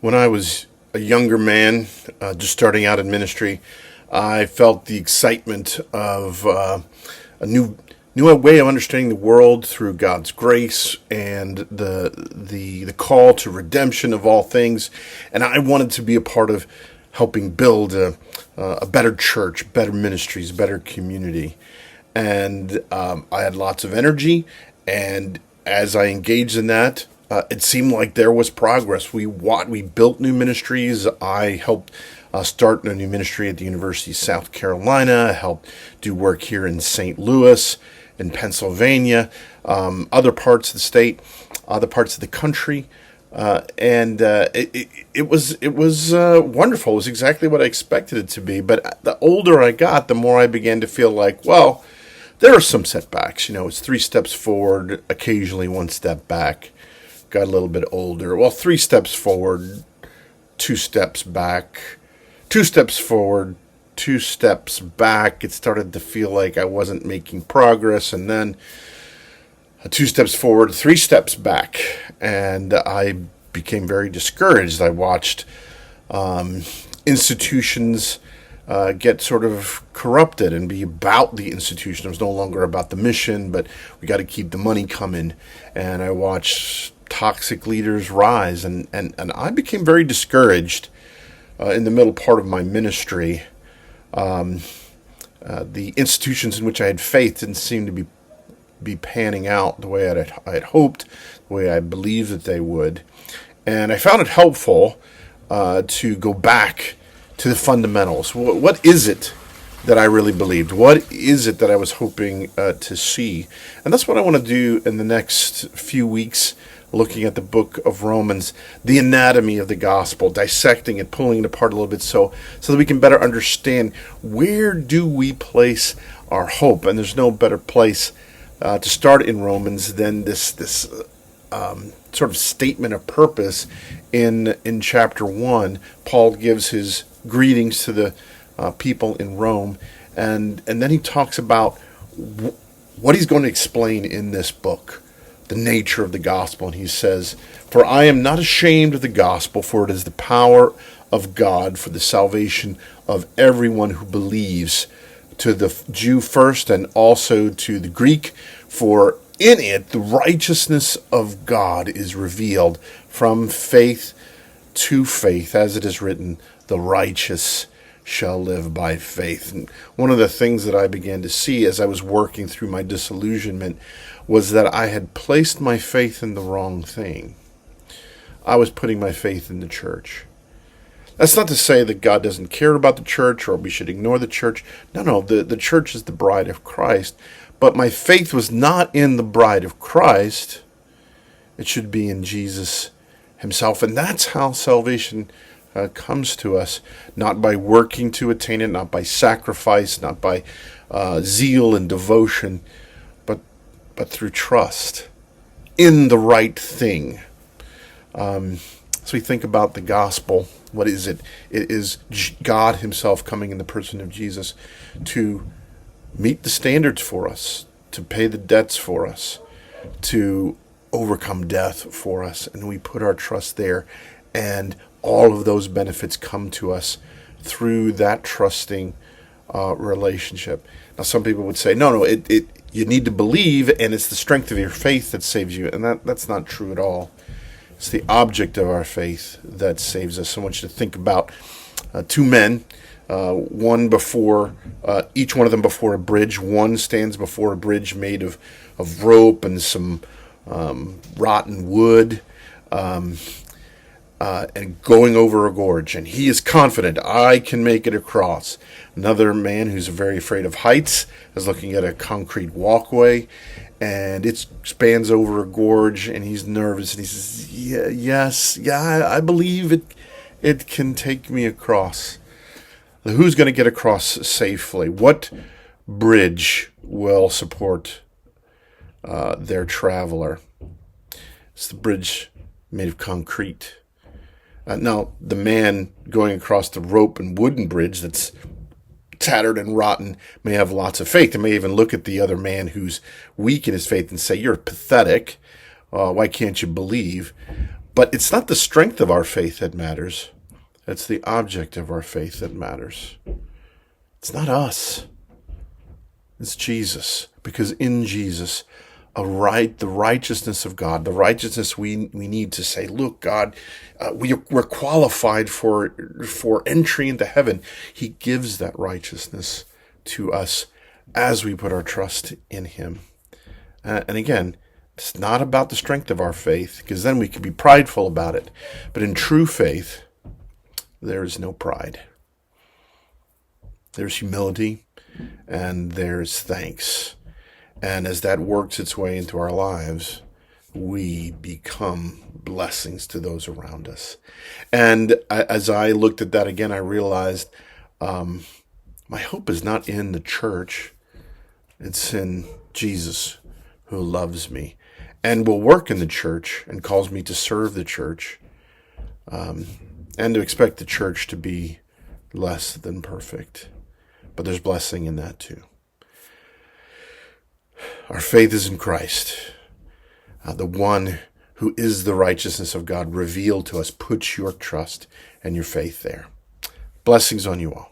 When I was a younger man, just starting out in ministry, I felt the excitement of a new way of understanding the world through God's grace and the call to redemption of all things. And I wanted to be a part of helping build a better church, better ministries, better community. And I had lots of energy, and as I engaged in that, it seemed like there was progress. We built new ministries. I helped start a new ministry at the University of South Carolina. I helped do work here in St. Louis, in Pennsylvania, other parts of the state, other parts of the country. And it was wonderful. It was exactly what I expected it to be. But the older I got, the more I began to feel like, well, there are some setbacks. It's 3 steps forward, occasionally 1 step back. Got a little bit older. Well, 3 steps forward, 2 steps back, 2 steps forward, 2 steps back. It started to feel like I wasn't making progress, and then 2 steps forward, 3 steps back, and I became very discouraged. I watched institutions get sort of corrupted and be about the institution. It was no longer about the mission, but we got to keep the money coming. And I watched toxic leaders rise, and I became very discouraged in the middle part of my ministry. The institutions in which I had faith didn't seem to be panning out the way I had hoped, the way I believed that they would. And I found it helpful to go back to the fundamentals. What is it that I really believed? What is it that I was hoping to see? And that's what I want to do in the next few weeks, looking at the book of Romans, the anatomy of the gospel, dissecting it, pulling it apart a little bit so that we can better understand where do we place our hope. And there's no better place to start in Romans than this sort of statement of purpose in chapter 1. Paul gives his greetings to the people in Rome, and then he talks about what he's going to explain in this book, the nature of the gospel. And he says, "For I am not ashamed of the gospel, for it is the power of God for the salvation of everyone who believes, to the Jew first and also to the Greek. For in it the righteousness of God is revealed from faith to faith, as it is written, the righteous shall live by faith." And one of the things that I began to see as I was working through my disillusionment was that I had placed my faith in the wrong thing. I was putting my faith in the church. That's not to say that God doesn't care about the church or we should ignore the church. No, the church is the bride of Christ. But my faith was not in the bride of Christ. It should be in Jesus himself. And that's how salvation comes to us. Not by working to attain it, not by sacrifice, not by zeal and devotion, but through trust in the right thing. So we think about the gospel. What is it? It is God himself coming in the person of Jesus to meet the standards for us, to pay the debts for us, to overcome death for us. And we put our trust there. And all of those benefits come to us through that trusting relationship. Now, some people would say, no, you need to believe, and it's the strength of your faith that saves you. And that's not true at all. It's the object of our faith that saves us. I want you to think about 2 men, one before, each one of them before a bridge. One stands before a bridge made of rope and some rotten wood, and going over a gorge. And he is confident, I can make it across. Another man who's very afraid of heights is looking at a concrete walkway, and it spans over a gorge, and he's nervous, and he says, I believe it can take me across. Who's going to get across safely? What bridge will support their traveler? It's the bridge made of concrete. Now, the man going across the rope and wooden bridge that's tattered and rotten may have lots of faith. They may even look at the other man who's weak in his faith and say, you're pathetic. Why can't you believe? But it's not the strength of our faith that matters. It's the object of our faith that matters. It's not us. It's Jesus. Because in Jesus, the righteousness of God, the righteousness we need to say, look, God, we're qualified for entry into heaven. He gives that righteousness to us as we put our trust in him. And again, it's not about the strength of our faith, because then we could be prideful about it. But in true faith, there is no pride. There's humility and there's thanks. And as that works its way into our lives, we become blessings to those around us. And as I looked at that again, I realized my hope is not in the church. It's in Jesus, who loves me and will work in the church and calls me to serve the church, and to expect the church to be less than perfect. But there's blessing in that too. Our faith is in Christ, the one who is the righteousness of God revealed to us. Put your trust and your faith there. Blessings on you all.